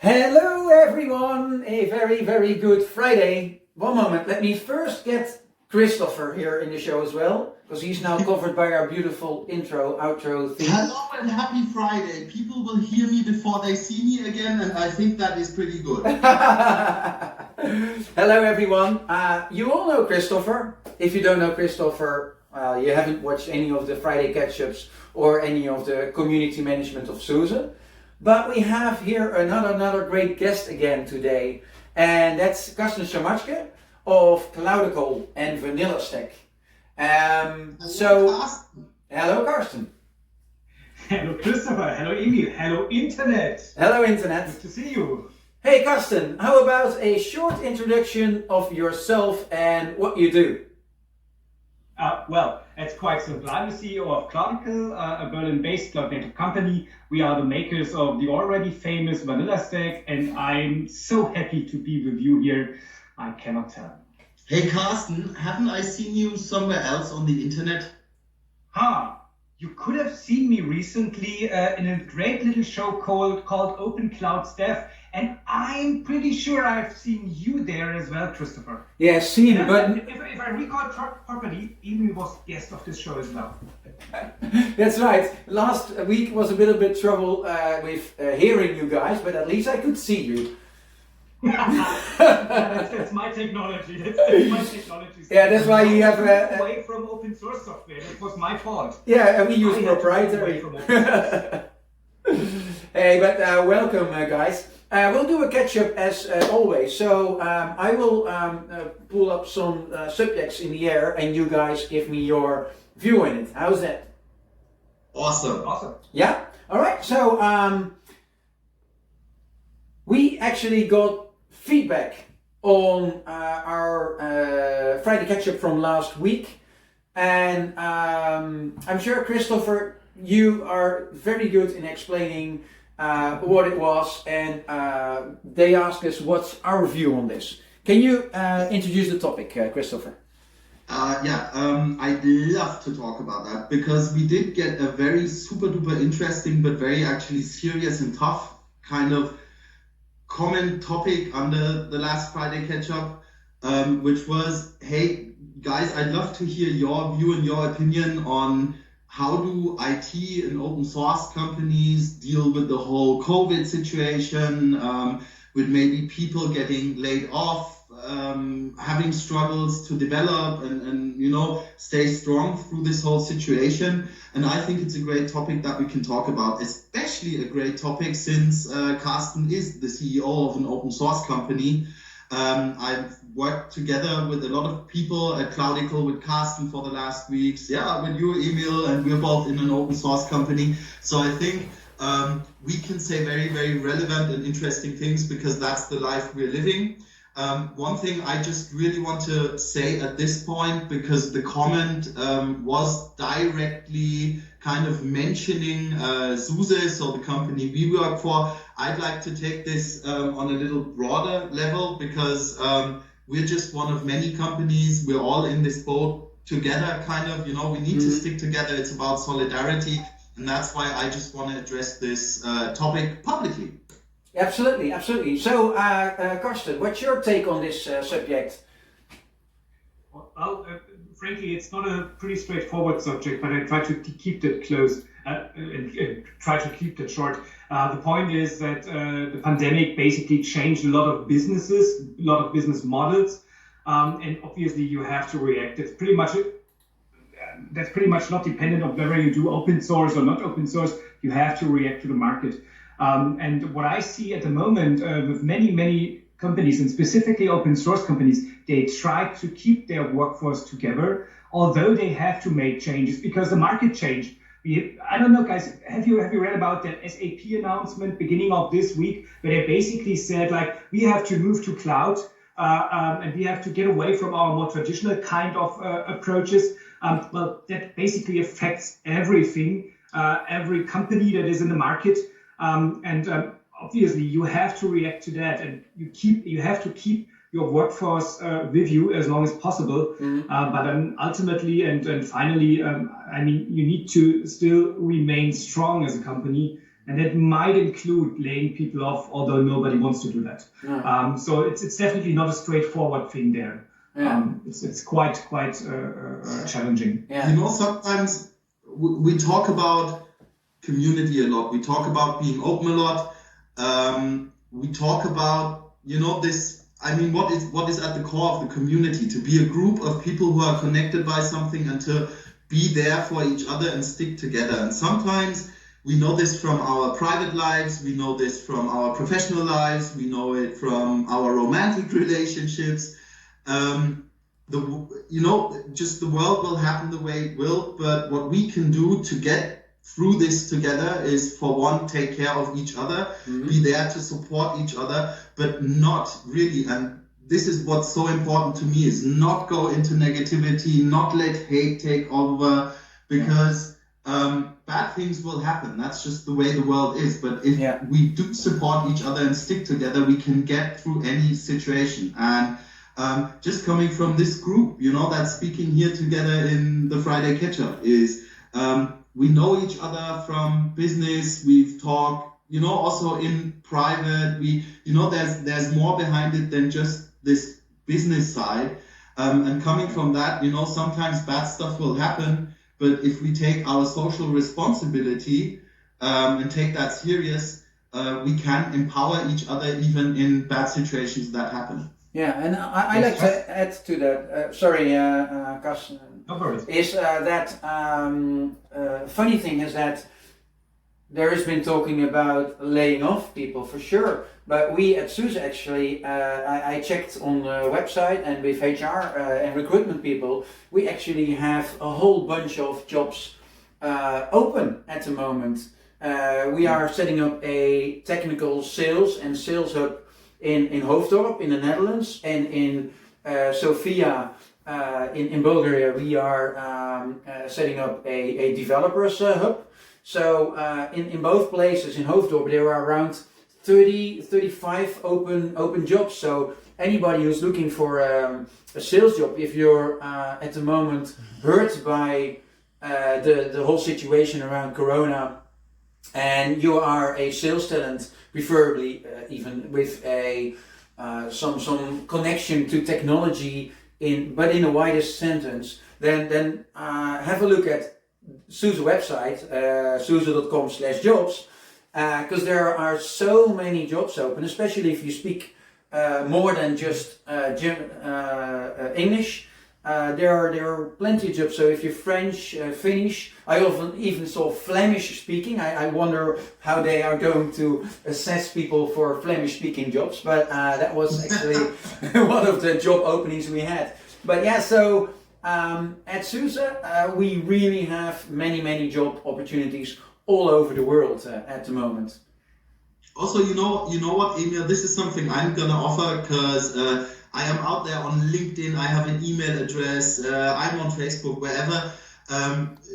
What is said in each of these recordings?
Hello everyone, a very, very good Friday. One moment, let me first get Christopher here in the show as well, because he's now covered by our beautiful intro, outro theme. Hello and happy Friday. People will hear me before they see me again, and I think that is pretty good. Hello everyone. You all know Christopher. If you don't know Christopher, you haven't watched any of the Friday Ketchups or any of the community management of Suze. But we have here another great guest again today, and that's Karsten Samaschke of Cloudical and Vanilla Stack. Hello Karsten. Hello Christopher, hello Emil, hello Internet. Hello Internet. Good to see you. Hey Karsten, how about a short introduction of yourself and what you do? Well, it's quite simple. I'm the CEO of Cloudical, a Berlin-based cloud-native company. We are the makers of the already famous Vanilla Stack, and I'm so happy to be with you here. I cannot tell. Hey Karsten, haven't I seen you somewhere else on the internet? You could have seen me recently in a great little show called Open Cloud Staff, and I'm pretty sure I've seen you there as well, Christopher. Yeah, seen, but if I recall properly, Emil was guest of this show as well. That's right. Last week was a little bit trouble with hearing you guys, but at least I could see you. That's my technology. That's my technology. Yeah, that's why you have away from open source software. That was my fault. Yeah, and we use proprietary. Hey, but welcome, guys. We'll do a catch-up as always. So I will pull up some subjects in the air, and you guys give me your view on it. How's that? Awesome. Yeah. All right. So we actually got feedback on our Friday catch-up from last week, and I'm sure Christopher, you are very good in explaining what it was, and they asked us what's our view on this. Can you introduce the topic, Christopher? I'd love to talk about that, because we did get a very super duper interesting but very actually serious and tough kind of common topic under the last Friday catch-up, which was, hey guys, I'd love to hear your view and your opinion on how do IT and open source companies deal with the whole COVID situation, with maybe people getting laid off, having struggles to develop and stay strong through this whole situation. And I think it's a great topic that we can talk about, especially a great topic since Karsten is the CEO of an open source company. I've worked together with a lot of people at Cloudical, with Karsten for the last weeks, with you, Emil, and we're both in an open source company. So I think we can say very, very relevant and interesting things, because that's the life we're living. One thing I just really want to say at this point, because the comment was directly kind of mentioning Suze, so the company we work for. I'd like to take this on a little broader level, because we're just one of many companies. We're all in this boat together, kind of, we need to stick together. It's about solidarity. And that's why I just want to address this topic publicly. Absolutely. So, Karsten, what's your take on this subject? Well, frankly, it's not a pretty straightforward subject, but I try to keep that close and try to keep that short. The point is that the pandemic basically changed a lot of businesses, a lot of business models, and obviously you have to react. That's pretty much not dependent on whether you do open source or not open source. You have to react to the market. And what I see at the moment with many companies, and specifically open source companies, they try to keep their workforce together, although they have to make changes because the market changed. I don't know, guys, have you read about that SAP announcement beginning of this week, where they basically said, like, we have to move to cloud and we have to get away from our more traditional kind of approaches. Well, that basically affects everything, every company that is in the market. Obviously, you have to react to that, and you have to keep your workforce with you as long as possible. But ultimately and finally, you need to still remain strong as a company And that might include laying people off, although nobody wants to do that. No. So it's definitely not a straightforward thing there. Yeah. It's quite challenging. Yeah. You know, sometimes we talk about community a lot. We talk about being open a lot. We talk about, you know, this. I mean, what is at the core of the community? To be a group of people who are connected by something and to be there for each other and stick together. And sometimes we know this from our private lives. We know this from our professional lives. We know it from our romantic relationships. Just the world will happen the way it will, but what we can do to get through this together is, for one, take care of each other, be there to support each other, but not really, and this is what's so important to me, is not go into negativity, not let hate take over, because bad things will happen. That's just the way the world is. But if we do support each other and stick together, we can get through any situation. And just coming from this group, you know, that's speaking here together in the Friday Ketchup is, we know each other from business. We've talked, you know, also in private. There's more behind it than just this business side. And coming from that, you know, sometimes bad stuff will happen. But if we take our social responsibility and take that serious, we can empower each other even in bad situations that happen. Yeah, and I like to add to that. Sorry, Karsten. No worries. Is that funny thing is that there has been talking about laying off people for sure, but we at SUSE actually, I checked on the website, and with HR and recruitment people, we actually have a whole bunch of jobs open at the moment. We are setting up a technical sales and sales hub in Hoofddorp in the Netherlands, and in Sofia in Bulgaria we are setting up a developers hub. So in both places, in Hoofddorp there are around 35 open jobs. So anybody who's looking for a sales job, if you're at the moment hurt by the whole situation around Corona, and you are a sales talent, preferably even with some connection to technology but in a wider sentence, then have a look at SUSE website, suse.com/jobs, because there are so many jobs open, especially if you speak more than just English. There are plenty of jobs. So if you're French, Finnish, I often even saw Flemish speaking. I wonder how they are going to assess people for Flemish speaking jobs, but that was actually one of the job openings we had. But yeah, so at SUSE we really have many job opportunities all over the world at the moment. Also, you know what, Emil, this is something I'm gonna offer, because I am out there on LinkedIn, I have an email address, I'm on Facebook, wherever.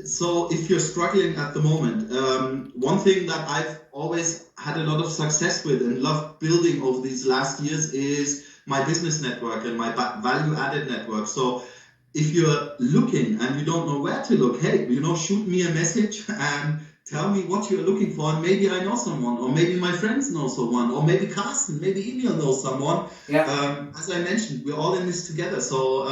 So if you're struggling at the moment, one thing that I've always had a lot of success with and loved building over these last years is my business network and my value-added network. So if you're looking and you don't know where to look, hey, shoot me a message and tell me what you're looking for, and maybe I know someone, or maybe my friends know someone, or maybe Karsten, maybe Emil knows someone. Yeah. As I mentioned, we're all in this together. So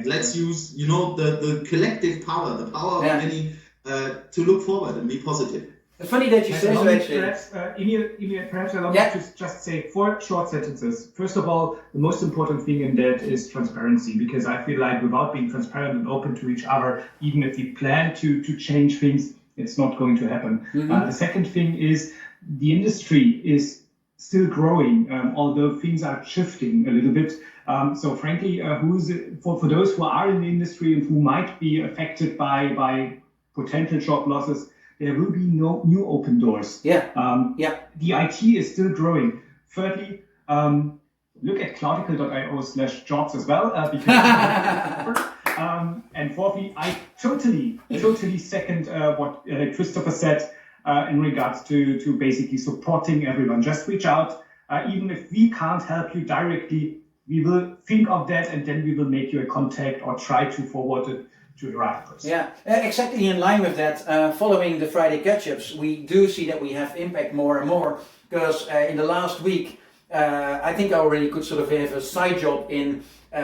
let's use, the collective power, the power of many, to look forward and be positive. It's funny that you say so, actually. Perhaps, Emil, perhaps allow me to just say 4 short sentences. First of all, the most important thing in that is transparency, because I feel like without being transparent and open to each other, even if we plan to change things, it's not going to happen. The second thing is the industry is still growing, although things are shifting a little bit. So frankly, for those who are in the industry and who might be affected by potential job losses, there will be no new open doors. The IT is still growing. Thirdly, look at cloudical.io/jobs as well, because and fourthly, I totally second what Christopher said in regards to basically supporting everyone. Just reach out. Even if we can't help you directly, we will think of that, and then we will make you a contact or try to forward it to the right person. Yeah, exactly in line with that. Following the Friday catch-ups, we do see that we have impact more and more, because in the last week, I think I already could sort of have a side job in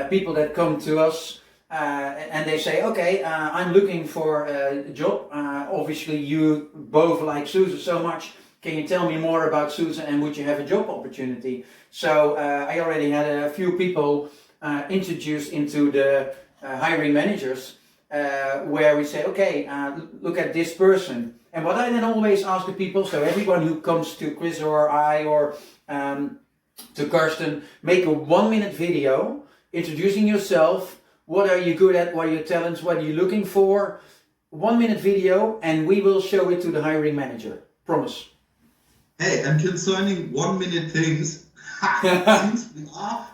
people that come to us and they say, okay, I'm looking for a job. Obviously, you both like SUSE so much. Can you tell me more about SUSE and would you have a job opportunity? So I already had a few people introduced into the hiring managers where we say, okay, look at this person. And what I then always ask the people, so everyone who comes to Chris or I or to Karsten, make a 1-minute video introducing yourself. What are you good at? What are your talents? What are you looking for? 1-minute video, and we will show it to the hiring manager. Promise. Hey, and concerning 1-minute things,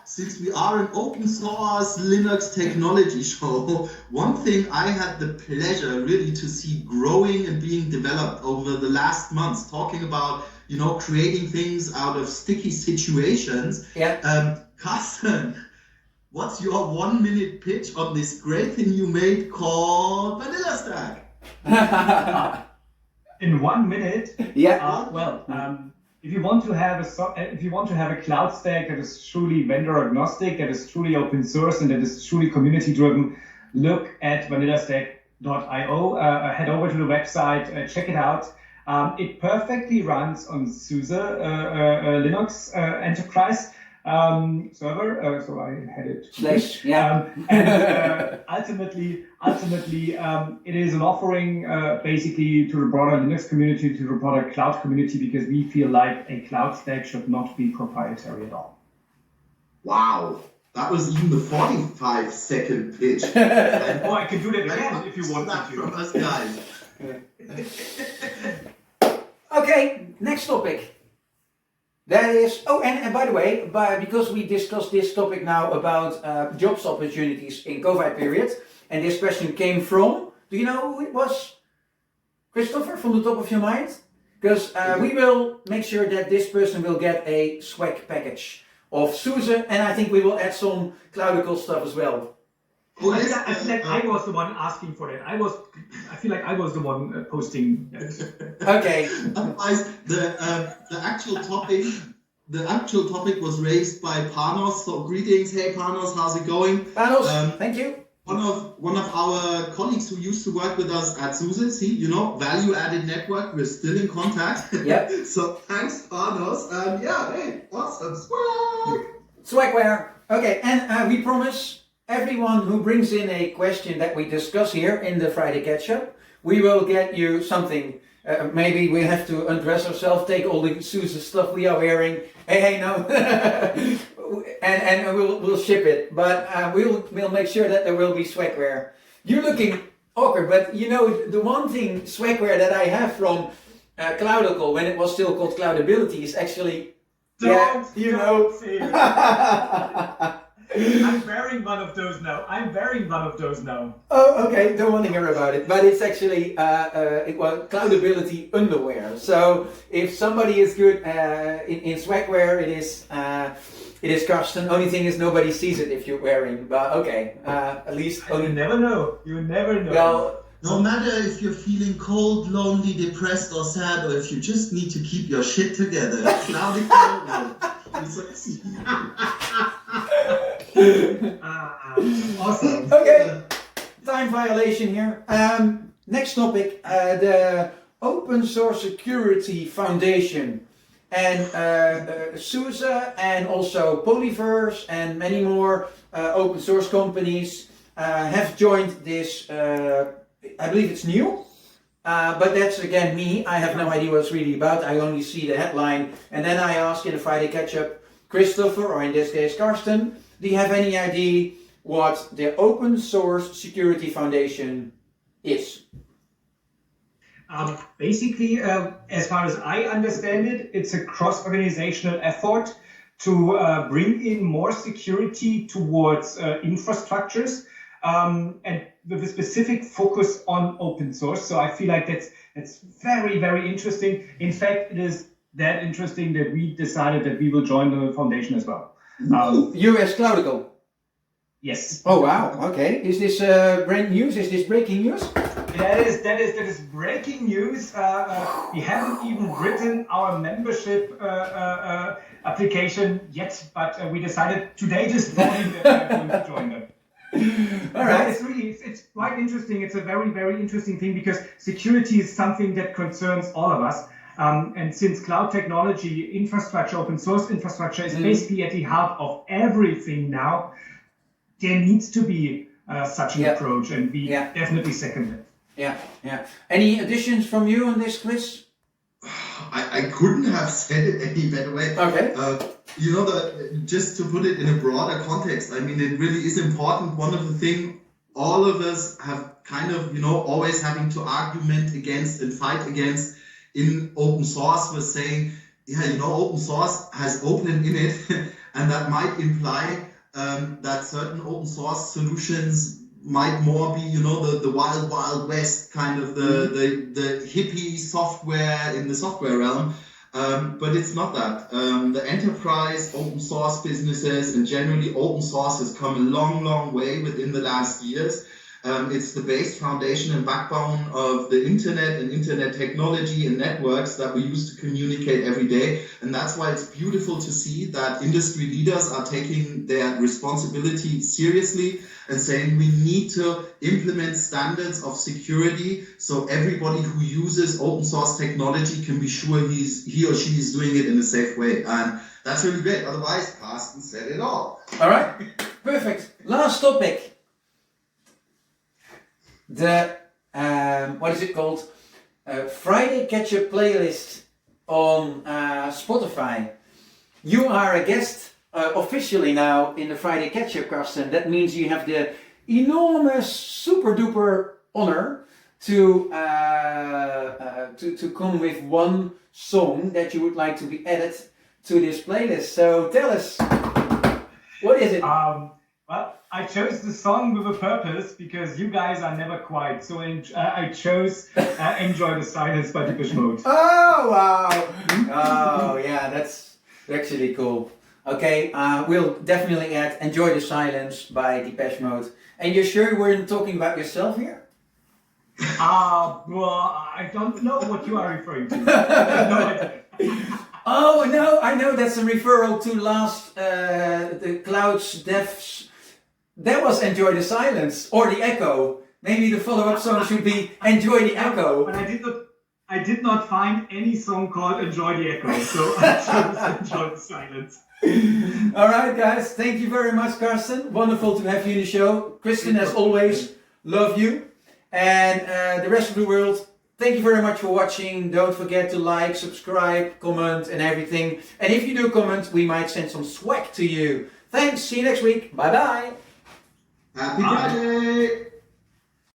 since we are an open source Linux technology show, one thing I had the pleasure really to see growing and being developed over the last months, talking about, you know, creating things out of sticky situations. Yeah. Karsten, what's your 1-minute pitch on this great thing you made called Vanilla Stack? In 1 minute? Yeah. If you want to have a cloud stack that is truly vendor agnostic, that is truly open source, and that is truly community driven, look at vanillastack.io. Head over to the website, check it out. It perfectly runs on SUSE Linux enterprise server. So I had it. And ultimately, it is an offering basically to the broader Linux community, to the broader cloud community, because we feel like a cloud stack should not be proprietary at all. Wow, that was even the 45-second pitch. I can do that again if you want me to. From us guys. Okay, next topic. That is, and by the way, because we discussed this topic now about jobs opportunities in COVID period, and this question came from, do you know who it was? Christopher, from the top of your mind? Because we will make sure that this person will get a swag package of SUSE, and I think we will add some Cloudical stuff as well. I feel like I was the one asking for that. I feel like I was the one posting that. Okay. Otherwise, the actual topic was raised by Panos. So greetings, hey Panos, how's it going? Panos, thank you. One of our colleagues who used to work with us at SUSE, see, you know, value added network. We're still in contact. Yep. So thanks, Panos. And yeah, hey, awesome Swagware. Okay, and we promise. Everyone who brings in a question that we discuss here in the Friday Catch-up, we will get you something. Maybe we have to undress ourselves, take all the SUSE stuff we are wearing. Hey, no. and we'll ship it. But we'll make sure that there will be swagware. You're looking awkward, but you know, the one thing swagware that I have from Cloudical, when it was still called Cloudability, is actually... Don't say it. I'm wearing one of those now. Oh, okay. Don't want to hear about it. But it's actually Cloudability underwear. So if somebody is good in swagwear, it is Karsten. Only thing is nobody sees it if you're wearing. But okay, at least. You never know. Well, no matter if you're feeling cold, lonely, depressed, or sad, or if you just need to keep your shit together, Cloudical. Awesome. Okay, time violation here. Next topic, the Open Source Security Foundation, and SUSE, and also Polyverse, and many more open source companies have joined this. I believe it's new. But that's again me. I have no idea what it's really about. I only see the headline, and then I ask in the Friday Catch-up, Christopher, or in this case Karsten, do you have any idea what the Open Source Security Foundation is? Basically, as far as I understand it, it's a cross-organizational effort to bring in more security towards infrastructures, and with a specific focus on open source. So I feel like that's very, very interesting. In fact, it is that interesting that we decided that we will join the foundation as well. You as Cloudical? Yes. Oh wow, okay. Is this brand news? Is this breaking news? That is breaking news. We haven't even written our membership application yet, but we decided today this morning that we're going to join them. All right. It's quite interesting. It's a very, very interesting thing because security is something that concerns all of us. And since cloud technology, infrastructure, open source infrastructure is basically at the heart of everything now, there needs to be such an approach, and we definitely second it. Yeah. Any additions from you on this, Chris? I couldn't have said it any better way. Okay. Just to put it in a broader context, I mean, it really is important. One of the things all of us have kind of, always having to argument against and fight against in open source was saying, open source has open in it, and that might imply that certain open source solutions might more be, the wild, wild west, kind of the hippie software in the software realm. But it's not that. The enterprise, open source businesses, and generally open source has come a long, long way within the last years. It's the base, foundation, and backbone of the internet and internet technology and networks that we use to communicate every day. And that's why it's beautiful to see that industry leaders are taking their responsibility seriously and saying we need to implement standards of security so everybody who uses open source technology can be sure he or she is doing it in a safe way. And that's really great. Otherwise, Karsten said it all. All right, perfect. Last topic. The what is it called? Friday Ketchup playlist on Spotify. You are a guest officially now in the Friday Ketchup, Karsten. That means you have the enormous, super duper honor to come with one song that you would like to be added to this playlist. So tell us, what is it? Well, I chose the song with a purpose because you guys are never quiet. So I chose Enjoy the Silence by Depeche Mode. Oh, wow. Oh, yeah, that's actually cool. Okay, we'll definitely add Enjoy the Silence by Depeche Mode. And you're sure we're talking about yourself here? Well, I don't know what you are referring to. No idea. Oh, no, I know that's a referral to last, the Clouds Devs. That was Enjoy the Silence, or The Echo. Maybe the follow-up song should be Enjoy the Echo. But I did not find any song called Enjoy the Echo, so I chose Enjoy the Silence. Alright guys, thank you very much, Karsten. Wonderful to have you in the show. Kristen, as always, love you. And the rest of the world, thank you very much for watching. Don't forget to like, subscribe, comment and everything. And if you do comment, we might send some swag to you. Thanks, see you next week. Bye bye. Happy Friday!